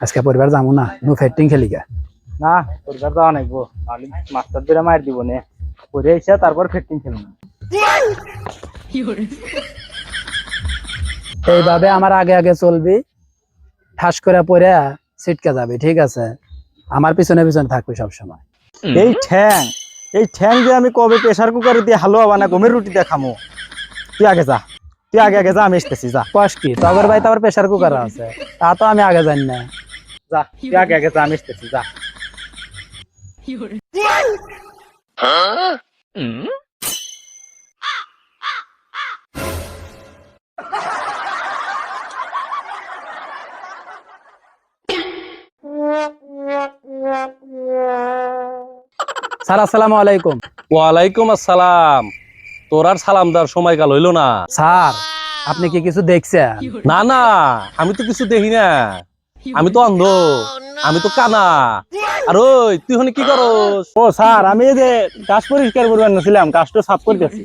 আজকে পরিবার যাবো না, নু ফেটিং খেলি গা। না পরিবার যাওয়া নাইবো, তাহলে মাস্টার ধরে মার দিব নে, পরে এসে তারপর ফিটিং খেলব। এইভাবে আমার আগে আগে চলবি, ঠাস করে পড়ে ছিটকে যাবি, ঠিক আছে? আমার পিছনে পিছনে থাকবি সবসময়। এই ঠ্যাং যে আমি কবে প্রেসার কুকারে দিয়ে হালুয়া বানা গমের রুটি দিয়ে খামো। তুই আগে যা, তুই আগে আগে যা, আমি আসতেছি, যা। কস কি তগর ভাই তো আবার প্রেসার কুকার আছে, তা তো আমি আগে জানি না। যা, তুই আগে আগে যা, আমি আসতেছি, যা। স্যার আসসালামু আলাইকুম। ওয়ালাইকুম আসসালাম। তোর আর সালাম দেওয়ার সময় কাল হইলো না। স্যার আপনি কি কিছু দেখছেন? না না, আমি তো কিছু দেখি না, আমি তো অন্ধ, আমি তো কানা। আর ওই তুই হনে কি করস? ও স্যার, আমি এই যে কাজ পরিষ্কার করবার নাছিলাম, কাজটা সাফ করতেছি।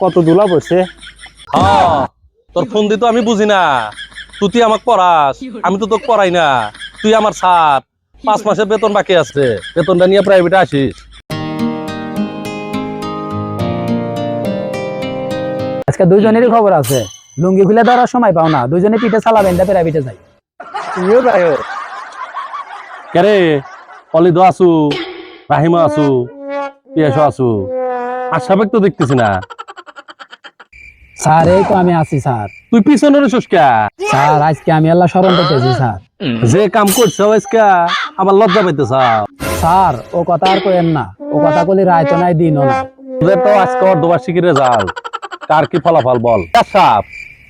কত ধুলা পড়ছে। হ্যাঁ, তোর ফোন দিতে আমি বুঝি না, তুই আমাকে পড়াস, আমি তো তোকে পড়াই না। তুই আমার স্যার, 5 মাসের বেতন বাকি আছে, বেতনটা নিয়ে প্রাইভেটে আসিস। আজকে দুইজনেরই খবর আছে, লুঙ্গি খুলে দেওয়ার সময় পাও না, দুইজনে পিঠে চালাবেন, প্রাইভেটে যাই। তুমিও যাই। কেরে অলিদ আসু, রাহিমা আসু, পিয়াসও আসু, আশাবেক তো দেখতেছি না। স্যার এই তো আমি আছি স্যার। তুই পিছনে রইছিস কে? স্যার আজকে আমি আল্লাহ স্মরণ করতেছি স্যার। যে কাম করছে আজকে আবার লজ্জা পাইতেছ? স্যার ও কথা আর কইেন না, ও কথা কলি রায়তো নাই দিনও না। তোদের তো আজকে অর্ধবার্ষিকী রেজাল্ট, কার কি ফলাফল বল? সাপ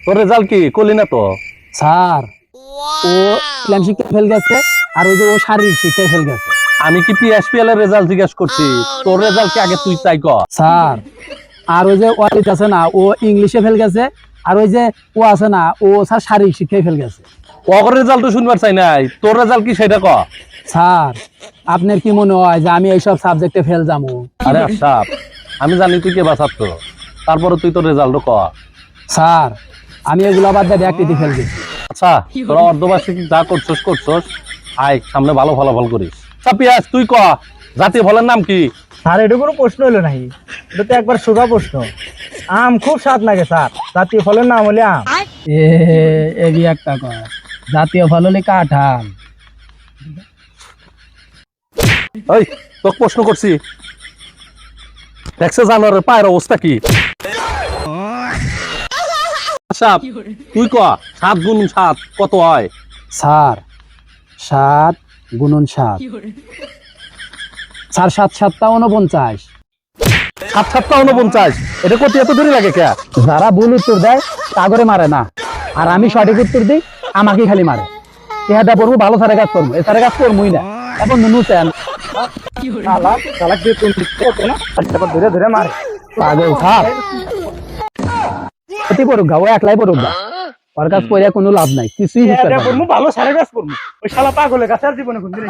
তোর রেজাল্ট কি করলি না তো? স্যার ও ইসলাম শিক্ষা ফেল গেছে, আর ওই যে ও শারীরিক শিক্ষায় ফেল গেছে। আমি কি পিএসপিএল এর রেজাল্ট জিজ্ঞেস করছি? তোর রেজাল্ট কি আগে তুই তাই কর। স্যার আর ওই যে ওয়ালিদ আছে না, ও ইংলিশে ফেল গেছে, আর ওই যে ও আছে না, ও স্যার শারীরিক শিক্ষায় ফেল গেছে। ওর রেজাল্ট তো শুনবার চাই নাই, তোর রেজাল্ট কি সেটা ক। স্যার আপনার কি মনে হয় যে আমি এইসব সাবজেক্টে ফেল যাবো? আরে সাপ, আমি জানি তুই কে বাঁচাচ্ছ, তারপরে তুই তোর রেজাল্ট ক। স্যার আমি এগুলো বাদ দিয়ে একটিতে ফেল গেছি। আচ্ছা তোরা অর্ধবার্ষিকী যা করছস, আয় সামনে ভালো ফলাফল করিস। আচ্ছা পিয়াস তুই ক, জাতীয় ফলের নাম কি? স্যার এটা কোনো প্রশ্ন হলো নাকি? এটা তো একবার সোজা প্রশ্ন। আম খুব স্বাদ লাগে স্যার, জাতীয় ফলের নাম হলে আম। এবি একটা কয় জাতীয় ফল হলে কাঁঠাল। ওই তোকে প্রশ্ন করছি, দেখছে জানোয়ারের পায়ের অবস্থা কি? সাপ তুই ক, 7 গুণ 7 কত হয়? স্যার 7 গুণন 7, স্যার 7 7টা 49। 7 7টা 49, এটা করতে এত দেরি লাগে কে? যারা ভুল উত্তর দেয় তা করে মারে না, আর আমি সঠিক উত্তর দিই আমাকে খালি মারে। চেহারা পড়বো, ভালো সারে কাজ করবো, এ সারে কাজ করবোই না। এখন নুনুছেন ধরে ধরে মারে পাগল স্যার, ক্ষতি পড়ুক গা, ও একলাই পড়ুক গা, ওর কাজ করে কোনো লাভ নাই, কিছুই বুঝতে পারবে না। ভালো সারে কাজ করবো। ওই শালা পাগলের কাছে আর জীবনে কোনদিন